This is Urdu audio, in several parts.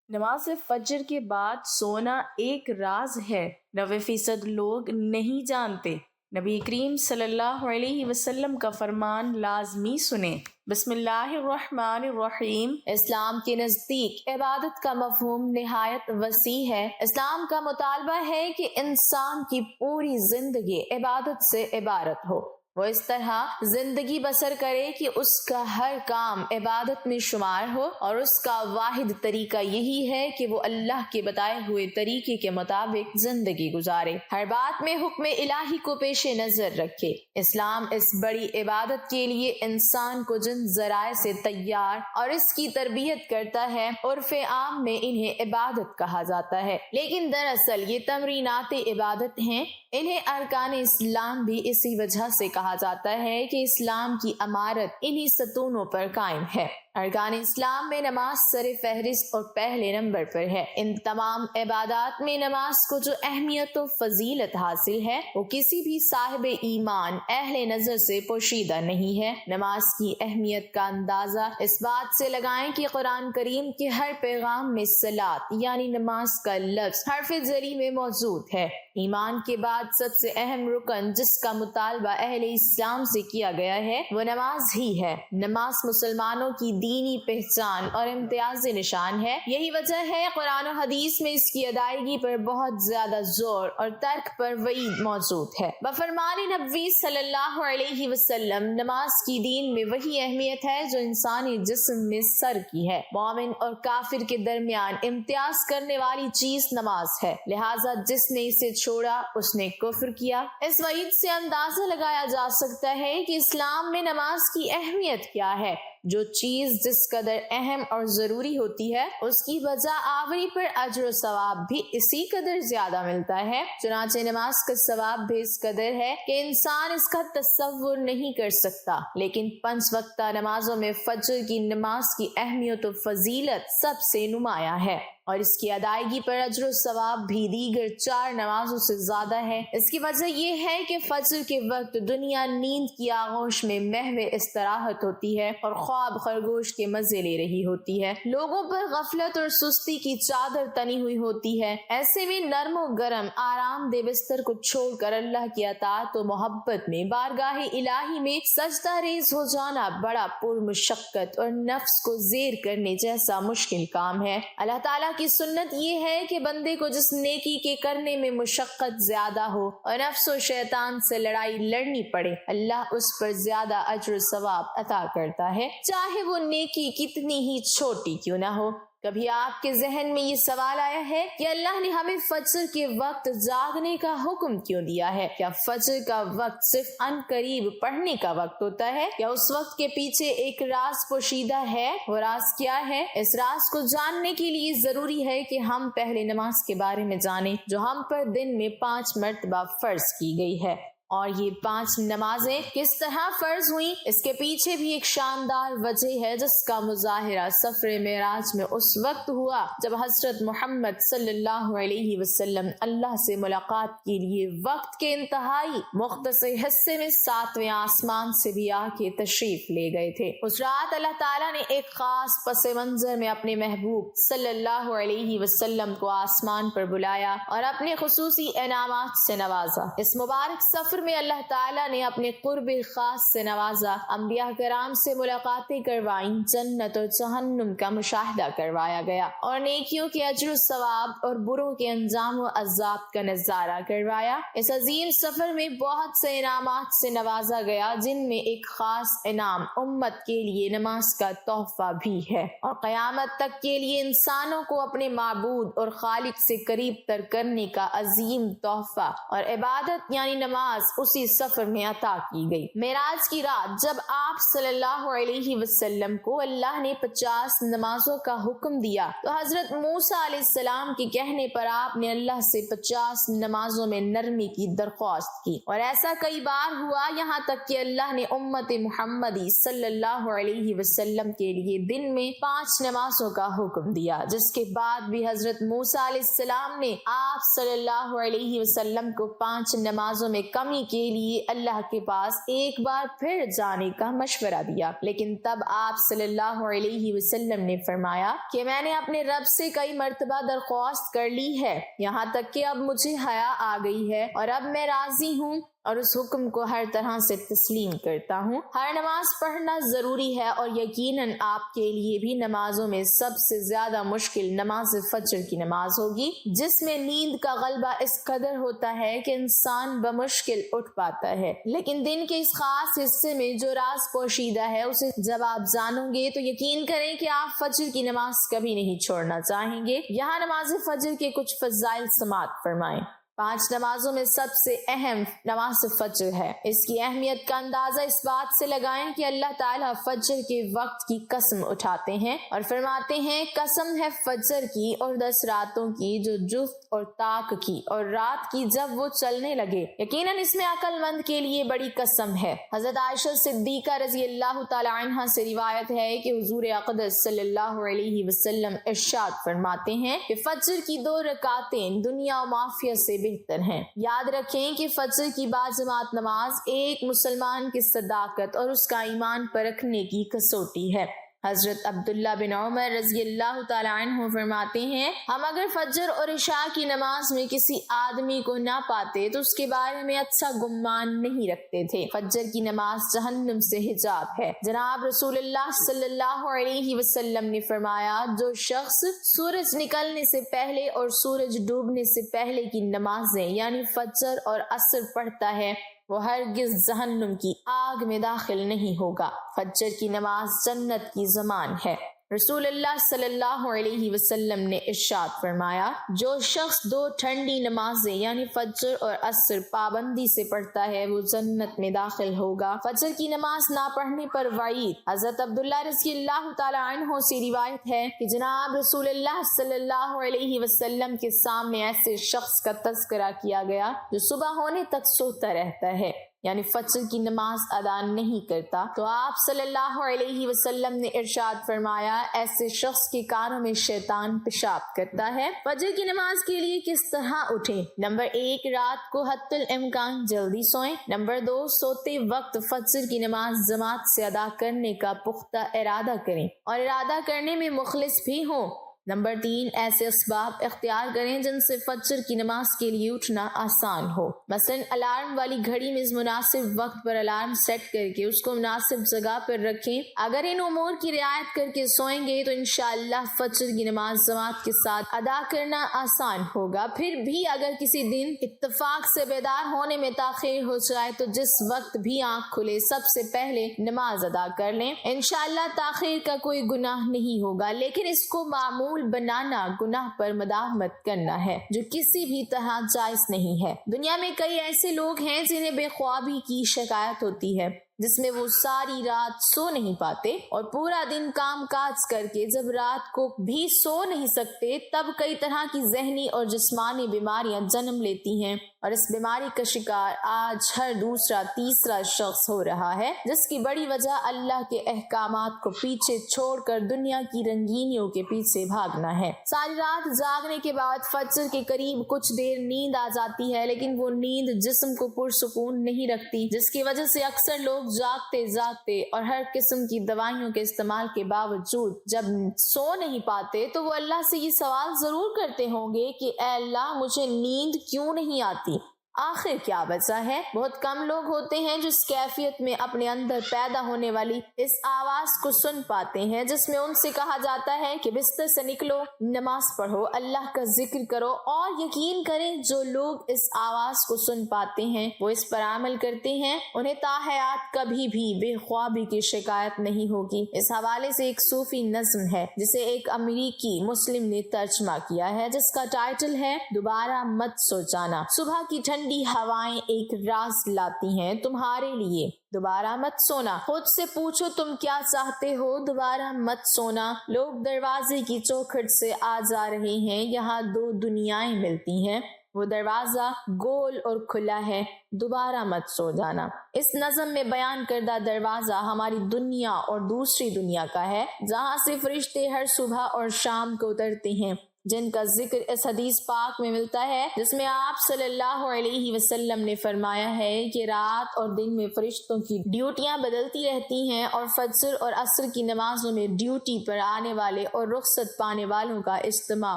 نماز فجر کے بعد سونا ایک راز ہے، 90% لوگ نہیں جانتے۔ نبی کریم صلی اللہ علیہ وسلم کا فرمان لازمی سنیں۔ بسم اللہ الرحمن الرحیم۔ اسلام کے نزدیک عبادت کا مفہوم نہایت وسیع ہے۔ اسلام کا مطالبہ ہے کہ انسان کی پوری زندگی عبادت سے عبارت ہو۔ وہ اس طرح زندگی بسر کرے کہ اس کا ہر کام عبادت میں شمار ہو، اور اس کا واحد طریقہ یہی ہے کہ وہ اللہ کے بتائے ہوئے طریقے کے مطابق زندگی گزارے، ہر بات میں حکم الہی کو پیش نظر رکھے۔ اسلام اس بڑی عبادت کے لیے انسان کو جن ذرائع سے تیار اور اس کی تربیت کرتا ہے، عرف عام میں انہیں عبادت کہا جاتا ہے، لیکن دراصل یہ تمرینات عبادت ہیں۔ انہیں ارکان اسلام بھی اسی وجہ سے کہا جاتا ہے کہ اسلام کی عمارت انہی ستونوں پر قائم ہے۔ ارکان اسلام میں نماز سر فہرست اور پہلے نمبر پر ہے۔ ان تمام عبادات میں نماز کو جو اہمیت و فضیلت حاصل ہے وہ کسی بھی صاحب ایمان اہل نظر سے پوشیدہ نہیں ہے۔ نماز کی اہمیت کا اندازہ اس بات سے لگائیں کہ قرآن کریم کے ہر پیغام میں صلاۃ یعنی نماز کا لفظ حرف جری میں موجود ہے۔ ایمان کے بعد سب سے اہم رکن جس کا مطالبہ اہل اسلام سے کیا گیا ہے وہ نماز ہی ہے۔ نماز مسلمانوں کی دینی پہچان اور امتیازی نشان ہے۔ یہی وجہ ہے قرآن و حدیث میں اس کی ادائیگی پر بہت زیادہ زور اور ترک پر وعید موجود ہے۔ بفرمان نبی صلی اللہ علیہ وسلم، نماز کی دین میں وہی اہمیت ہے جو انسانی جسم میں سر کی ہے۔ مومن اور کافر کے درمیان امتیاز کرنے والی چیز نماز ہے، لہٰذا جس نے اسے چھوڑا اس نے کفر کیا۔ اس وعید سے اندازہ لگایا جا سکتا ہے کہ اسلام میں نماز کی اہمیت کیا ہے۔ جو چیز جس قدر اہم اور ضروری ہوتی ہے اس کی بجا آوری پر اجر و ثواب بھی اسی قدر زیادہ ملتا ہے۔ چنانچہ نماز کا ثواب بھی اس قدر ہے کہ انسان اس کا تصور نہیں کر سکتا، لیکن 5 وقتہ نمازوں میں فجر کی نماز کی اہمیت و فضیلت سب سے نمایاں ہے، اور اس کی ادائیگی پر اجر و ثواب بھی دیگر 4 نمازوں سے زیادہ ہے۔ اس کی وجہ یہ ہے کہ فجر کے وقت دنیا نیند کی آغوش میں محو استراحت ہوتی ہے اور خواب خرگوش کے مزے لے رہی ہوتی ہے۔ لوگوں پر غفلت اور سستی کی چادر تنی ہوئی ہوتی ہے۔ ایسے میں نرم و گرم آرام دہ بستر کو چھوڑ کر اللہ کی اطاعت و محبت میں بارگاہ الہی میں سجدہ ریز ہو جانا بڑا پرمشقت اور نفس کو زیر کرنے جیسا مشکل کام ہے۔ اللہ تعالیٰ کی سنت یہ ہے کہ بندے کو جس نیکی کے کرنے میں مشقت زیادہ ہو اور نفس و شیطان سے لڑائی لڑنی پڑے، اللہ اس پر زیادہ اجر و ثواب عطا کرتا ہے، چاہے وہ نیکی کتنی ہی چھوٹی کیوں نہ ہو۔ کبھی آپ کے ذہن میں یہ سوال آیا ہے کہ اللہ نے ہمیں فجر کے وقت جاگنے کا حکم کیوں دیا ہے؟ کیا فجر کا وقت صرف ان قریب پڑھنے کا وقت ہوتا ہے؟ کیا اس وقت کے پیچھے ایک راز پوشیدہ ہے؟ وہ راز کیا ہے؟ اس راز کو جاننے کے لیے ضروری ہے کہ ہم پہلے نماز کے بارے میں جانیں جو ہم پر دن میں 5 مرتبہ فرض کی گئی ہے۔ اور یہ 5 نمازیں کس طرح فرض ہوئیں، اس کے پیچھے بھی ایک شاندار وجہ ہے جس کا مظاہرہ سفر معراج میں اس وقت ہوا جب حضرت محمد صلی اللہ علیہ وسلم اللہ سے ملاقات کے لیے وقت کے انتہائی مختصر حصے میں 7ویں آسمان سے بھی آ کے تشریف لے گئے تھے۔ اس رات اللہ تعالیٰ نے ایک خاص پس منظر میں اپنے محبوب صلی اللہ علیہ وسلم کو آسمان پر بلایا اور اپنے خصوصی انعامات سے نوازا۔ اس مبارک سفر میں اللہ تعالیٰ نے اپنے قرب خاص سے نوازا، انبیاء کرام سے ملاقاتیں کروائیں، جنت اور جہنم کا مشاہدہ کروایا گیا، اور نیکیوں کے اجر و ثواب اور بروں کے انجام و عذاب کا نظارہ کروایا۔ اس عظیم سفر میں بہت سے انعامات سے نوازا گیا، جن میں ایک خاص انعام امت کے لیے نماز کا تحفہ بھی ہے، اور قیامت تک کے لیے انسانوں کو اپنے معبود اور خالق سے قریب تر کرنے کا عظیم تحفہ اور عبادت یعنی نماز اسی سفر میں عطا کی گئی۔ معراج کی رات جب آپ صلی اللہ علیہ وسلم کو اللہ نے 50 نمازوں کا حکم دیا تو حضرت موسیٰ علیہ السلام کے کہنے پر آپ نے اللہ سے 50 نمازوں میں نرمی کی درخواست کی، اور ایسا کئی بار ہوا یہاں تک کہ اللہ نے امت محمدی صلی اللہ علیہ وسلم کے لیے دن میں 5 نمازوں کا حکم دیا، جس کے بعد بھی حضرت موسیٰ علیہ السلام نے آپ صلی اللہ علیہ وسلم کو 5 نمازوں میں کمی پانی کے لیے اللہ کے پاس ایک بار پھر جانے کا مشورہ دیا، لیکن تب آپ صلی اللہ علیہ وسلم نے فرمایا کہ میں نے اپنے رب سے کئی مرتبہ درخواست کر لی ہے، یہاں تک کہ اب مجھے حیا آ گئی ہے اور اب میں راضی ہوں اور اس حکم کو ہر طرح سے تسلیم کرتا ہوں۔ ہر نماز پڑھنا ضروری ہے اور یقیناً آپ کے لیے بھی نمازوں میں سب سے زیادہ مشکل نماز فجر کی نماز ہوگی، جس میں نیند کا غلبہ اس قدر ہوتا ہے کہ انسان بمشکل اٹھ پاتا ہے، لیکن دن کے اس خاص حصے میں جو راز پوشیدہ ہے اسے جب آپ جانو گے تو یقین کریں کہ آپ فجر کی نماز کبھی نہیں چھوڑنا چاہیں گے۔ یہاں نماز فجر کے کچھ فضائل سماعت فرمائیں۔ 5 نمازوں میں سب سے اہم نماز فجر ہے۔ اس کی اہمیت کا اندازہ اس بات سے لگائیں کہ اللہ تعالیٰ فجر کے وقت کی قسم اٹھاتے ہیں اور فرماتے ہیں قسم ہے فجر کی اور 10 راتوں کی جو جفت اور طاق کی اور رات کی جب وہ چلنے لگے، یقیناً اس میں عقل مند کے لیے بڑی قسم ہے۔ حضرت عائشہ صدیقہ رضی اللہ تعالی عنہا سے روایت ہے کہ حضور اقدس صلی اللہ علیہ وسلم ارشاد فرماتے ہیں کہ فجر کی 2 رکعتیں دنیا و مافیہ سے بہتر ہیں۔ یاد رکھیں کہ فجر کی باجماعت نماز ایک مسلمان کی صداقت اور اس کا ایمان پرکھنے کی کسوٹی ہے۔ حضرت عبداللہ بن عمر رضی اللہ تعالی عنہ فرماتے ہیں ہم اگر فجر اور عشاء کی نماز میں کسی آدمی کو نہ پاتے تو اس کے بارے میں اچھا گمان نہیں رکھتے تھے۔ فجر کی نماز جہنم سے حجاب ہے۔ جناب رسول اللہ صلی اللہ علیہ وسلم نے فرمایا جو شخص سورج نکلنے سے پہلے اور سورج ڈوبنے سے پہلے کی نمازیں یعنی فجر اور عصر پڑھتا ہے وہ ہرگز جہنم کی آگ میں داخل نہیں ہوگا۔ فجر کی نماز جنت کی ضمان ہے۔ رسول اللہ صلی اللہ علیہ وسلم نے ارشاد فرمایا جو شخص 2 ٹھنڈی نمازیں یعنی فجر اور عصر پابندی سے پڑھتا ہے وہ جنت میں داخل ہوگا۔ فجر کی نماز نہ پڑھنے پر وعید۔ حضرت عبداللہ رضی اللہ تعالی عنہ سے روایت ہے کہ جناب رسول اللہ صلی اللہ علیہ وسلم کے سامنے ایسے شخص کا تذکرہ کیا گیا جو صبح ہونے تک سوتا رہتا ہے یعنی فجر کی نماز ادا نہیں کرتا، تو آپ صلی اللہ علیہ وسلم نے ارشاد فرمایا ایسے شخص کے کانوں میں شیطان پیشاب کرتا ہے۔ فجر کی نماز کے لیے کس طرح اٹھیں؟ نمبر 1 رات کو حتی الامکان جلدی سوئیں۔ نمبر 2 سوتے وقت فجر کی نماز جماعت سے ادا کرنے کا پختہ ارادہ کریں اور ارادہ کرنے میں مخلص بھی ہوں۔ نمبر 3 ایسے اسباب اختیار کریں جن سے فجر کی نماز کے لیے اٹھنا آسان ہو، مثلا الارم والی گھڑی میں مناسب وقت پر الارم سیٹ کر کے اس کو مناسب جگہ پر رکھیں۔ اگر ان امور کی رعایت کر کے سوئیں گے تو انشاءاللہ فجر کی نماز جماعت کے ساتھ ادا کرنا آسان ہوگا۔ پھر بھی اگر کسی دن اتفاق سے بیدار ہونے میں تاخیر ہو جائے تو جس وقت بھی آنکھ کھلے سب سے پہلے نماز ادا کر لیں، انشاءاللہ تاخیر کا کوئی گناہ نہیں ہوگا، لیکن اس کو معمول بنانا گناہ پر مداومت کرنا ہے جو کسی بھی طرح جائز نہیں ہے۔ دنیا میں کئی ایسے لوگ ہیں جنہیں بے خوابی کی شکایت ہوتی ہے جس میں وہ ساری رات سو نہیں پاتے اور پورا دن کام کاج کر کے جب رات کو بھی سو نہیں سکتے تب کئی طرح کی ذہنی اور جسمانی بیماریاں جنم لیتی ہیں، اور اس بیماری کا شکار آج ہر دوسرا تیسرا شخص ہو رہا ہے، جس کی بڑی وجہ اللہ کے احکامات کو پیچھے چھوڑ کر دنیا کی رنگینیوں کے پیچھے بھاگنا ہے۔ ساری رات جاگنے کے بعد فجر کے قریب کچھ دیر نیند آ جاتی ہے، لیکن وہ نیند جسم کو پرسکون نہیں رکھتی، جس کی وجہ سے اکثر لوگ جاگتے اور ہر قسم کی دوائیوں کے استعمال کے باوجود جب سو نہیں پاتے تو وہ اللہ سے یہ سوال ضرور کرتے ہوں گے کہ اے اللہ مجھے نیند کیوں نہیں آتی، آخر کیا وجہ ہے؟ بہت کم لوگ ہوتے ہیں جو اس کیفیت میں اپنے اندر پیدا ہونے والی اس آواز کو سن پاتے ہیں جس میں ان سے کہا جاتا ہے کہ بستر سے نکلو، نماز پڑھو، اللہ کا ذکر کرو، اور یقین کریں جو لوگ اس آواز کو سن پاتے ہیں وہ اس پر عمل کرتے ہیں انہیں تاحیات کبھی بھی بے خوابی کی شکایت نہیں ہوگی۔ اس حوالے سے ایک صوفی نظم ہے جسے ایک امریکی مسلم نے ترجمہ کیا ہے جس کا ٹائٹل ہے دوبارہ مت سو جانا۔ صبح کی ٹھنڈی ہوائیں ایک راز لاتی ہیں تمہارے لیے، دوبارہ مت سونا۔ خود سے پوچھو تم کیا چاہتے ہو، دوبارہ مت سونا۔ لوگ دروازے کی چوکھٹ سے آ جا رہے ہیں، یہاں 2 دنیائیں ملتی ہیں، وہ دروازہ گول اور کھلا ہے، دوبارہ مت سو جانا۔ اس نظم میں بیان کردہ دروازہ ہماری دنیا اور دوسری دنیا کا ہے جہاں سے فرشتے ہر صبح اور شام کو اترتے ہیں۔ جن کا ذکر اس حدیث پاک میں ملتا ہے جس میں آپ صلی اللہ علیہ وسلم نے فرمایا ہے کہ رات اور دن میں فرشتوں کی ڈیوٹیاں بدلتی رہتی ہیں اور فجر اور عصر کی نمازوں میں ڈیوٹی پر آنے والے اور رخصت پانے والوں کا اجتماع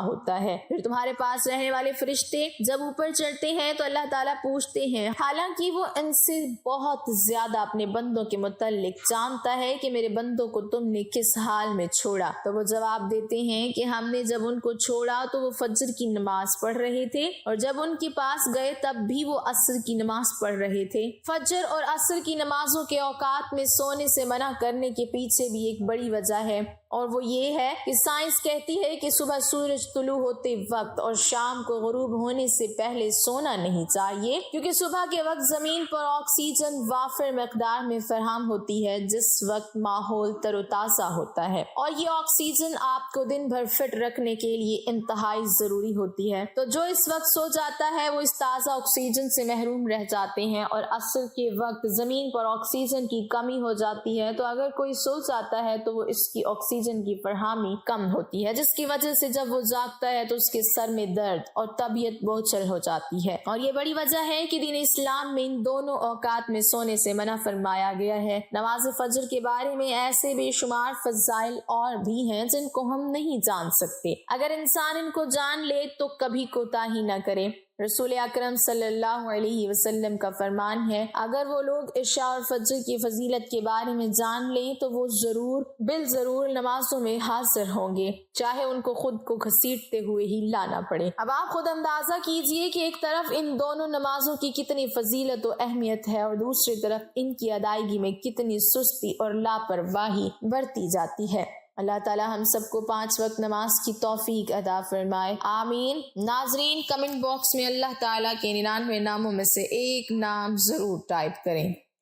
ہوتا ہے۔ پھر تمہارے پاس رہنے والے فرشتے جب اوپر چڑھتے ہیں تو اللہ تعالیٰ پوچھتے ہیں، حالانکہ وہ ان سے بہت زیادہ اپنے بندوں کے متعلق جانتا ہے کہ میرے بندوں کو تم نے کس حال میں چھوڑا، تو وہ جواب دیتے ہیں کہ ہم نے جب ان کو چھوڑا تو وہ فجر کی نماز پڑھ رہے تھے، اور جب ان کے پاس گئے تب بھی وہ عصر کی نماز پڑھ رہے تھے۔ فجر اور عصر کی نمازوں کے اوقات میں سونے سے منع کرنے کے پیچھے بھی ایک بڑی وجہ ہے، اور وہ یہ ہے کہ سائنس کہتی ہے کہ صبح سورج طلوع ہوتے وقت اور شام کو غروب ہونے سے پہلے سونا نہیں چاہیے، کیونکہ صبح کے وقت زمین پر آکسیجن وافر مقدار میں فراہم ہوتی ہے، جس وقت ماحول تر و تازہ ہوتا ہے، اور یہ آکسیجن آپ کو دن بھر فٹ رکھنے کے لیے انتہائی ضروری ہوتی ہے۔ تو جو اس وقت سو جاتا ہے وہ اس تازہ آکسیجن سے محروم رہ جاتے ہیں، اور عصر کے وقت زمین پر آکسیجن کی کمی ہو جاتی ہے، تو اگر کوئی سو جاتا ہے تو وہ اس کی آکسیجن کی فراہمی کم ہوتی ہے، جس کی وجہ سے جب وہ جاگتا ہے تو اس کے سر میں درد اور طبیعت بوچھل ہو جاتی ہے، اور یہ بڑی وجہ ہے کہ دین اسلام میں ان دونوں اوقات میں سونے سے منع فرمایا گیا ہے۔ نماز فجر کے بارے میں ایسے بے شمار فضائل اور بھی ہیں جن کو ہم نہیں جان سکتے، اگر انسان ان کو جان لے تو کبھی کوتاہی نہ کرے۔ رسول اکرم صلی اللہ علیہ وسلم کا فرمان ہے، اگر وہ لوگ عشاء اور فجر کی فضیلت کے بارے میں جان لیں تو وہ بالضرور نمازوں میں حاضر ہوں گے، چاہے ان کو خود کو گھسیٹتے ہوئے ہی لانا پڑے۔ اب آپ خود اندازہ کیجئے کہ ایک طرف ان دونوں نمازوں کی کتنی فضیلت و اہمیت ہے، اور دوسری طرف ان کی ادائیگی میں کتنی سستی اور لاپرواہی برتی جاتی ہے۔ اللہ تعالی ہم سب کو 5 وقت نماز کی توفیق عطا فرمائے، آمین۔ ناظرین، کمنٹ باکس میں اللہ تعالیٰ کے 99 ناموں میں سے ایک نام ضرور ٹائپ کریں۔